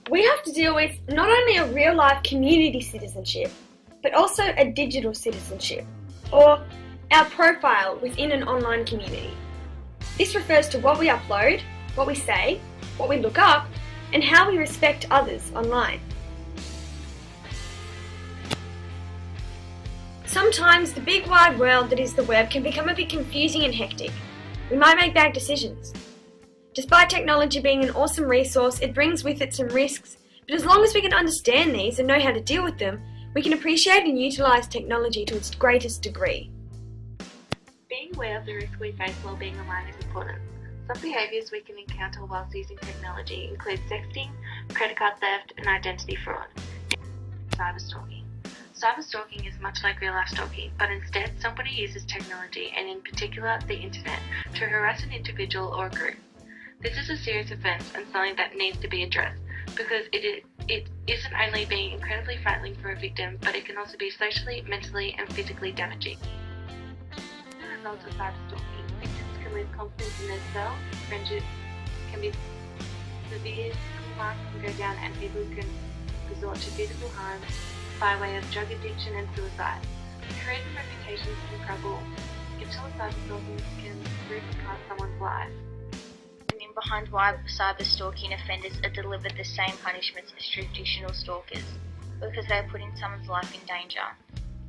We have to deal with not only a real-life community citizenship, but also a digital citizenship, or our profile within an online community. This refers to what we upload, what we say, what we look up, and how we respect others online. Sometimes the big wide world that is the web can become a bit confusing and hectic. We might make bad decisions. Despite technology being an awesome resource, it brings with it some risks, but as long as we can understand these and know how to deal with them, we can appreciate and utilise technology to its greatest degree. Being aware of the risk we face while being online is important. Some behaviours we can encounter whilst using technology include sexting, credit card theft, and identity fraud. Cyberstalking. Cyberstalking is much like real-life stalking, but instead somebody uses technology, and in particular the internet, to harass an individual or a group. This is a serious offence and something that needs to be addressed, because it isn't only being incredibly frightening for a victim, but it can also be socially, mentally and physically damaging. As a result of cyberstalking, victims can lose confidence in themselves, friendships can be severe, marks can go down, and people can resort to physical harm by way of drug addiction and suicide. Careers and reputations can crumble until cyberstalking can rip apart someone's life. Behind why cyberstalking offenders are delivered the same punishments as traditional stalkers, because they are putting someone's life in danger.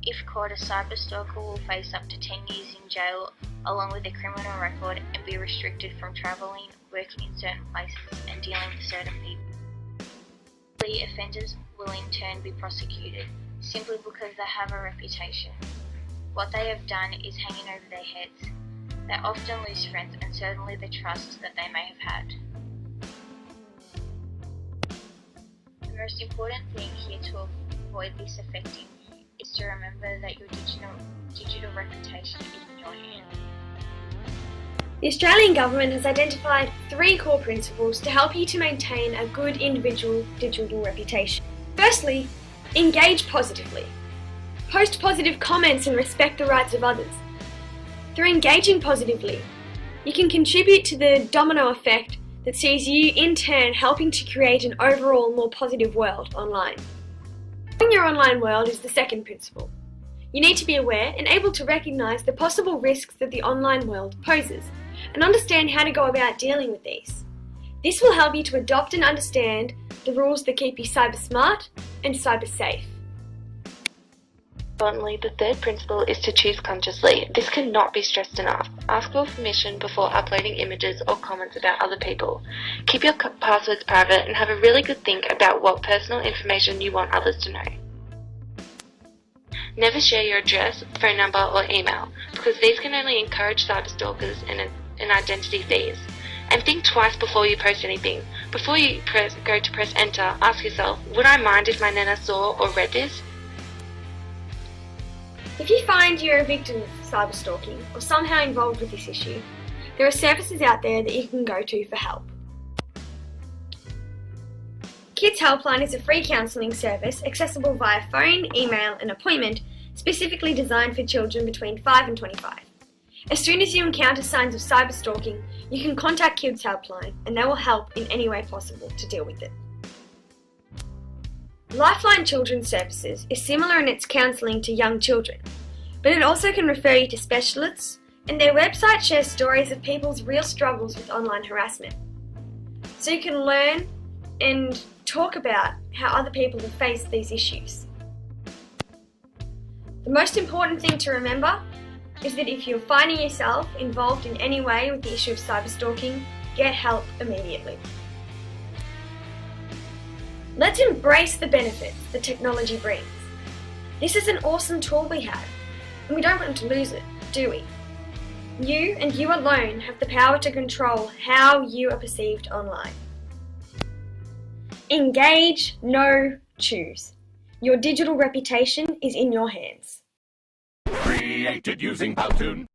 If caught, a cyberstalker will face up to 10 years in jail along with a criminal record and be restricted from travelling, working in certain places and dealing with certain people. Offenders will in turn be prosecuted simply because they have a reputation. What they have done is hanging over their heads. They often lose friends and certainly the trust that they may have had. The most important thing here to avoid this affecting you is to remember that your digital reputation is in your hands. The Australian Government has identified 3 core principles to help you to maintain a good individual digital reputation. Firstly, engage positively. Post positive comments and respect the rights of others. Through engaging positively, you can contribute to the domino effect that sees you in turn helping to create an overall more positive world online. Knowing your online world is the second principle. You need to be aware and able to recognise the possible risks that the online world poses and understand how to go about dealing with these. This will help you to adopt and understand the rules that keep you cyber smart and cyber safe. Importantly, the third principle is to choose consciously. This cannot be stressed enough. Ask for permission before uploading images or comments about other people. Keep your passwords private and have a really good think about what personal information you want others to know. Never share your address, phone number or email, because these can only encourage cyberstalkers and identity thieves. And think twice before you post anything. Before you go to press enter, ask yourself, would I mind if my nana saw or read this? If you find you're a victim of cyberstalking or somehow involved with this issue, there are services out there that you can go to for help. Kids Helpline is a free counselling service accessible via phone, email and appointment, specifically designed for children between 5 and 25. As soon as you encounter signs of cyberstalking, you can contact Kids Helpline and they will help in any way possible to deal with it. Lifeline Children's Services is similar in its counselling to young children, but it also can refer you to specialists, and their website shares stories of people's real struggles with online harassment. So you can learn and talk about how other people have faced these issues. The most important thing to remember is that if you're finding yourself involved in any way with the issue of cyberstalking, get help immediately. Let's embrace the benefits that technology brings. This is an awesome tool we have, and we don't want to lose it, do we? You and you alone have the power to control how you are perceived online. Engage, know, choose. Your digital reputation is in your hands. Created using Powtoon.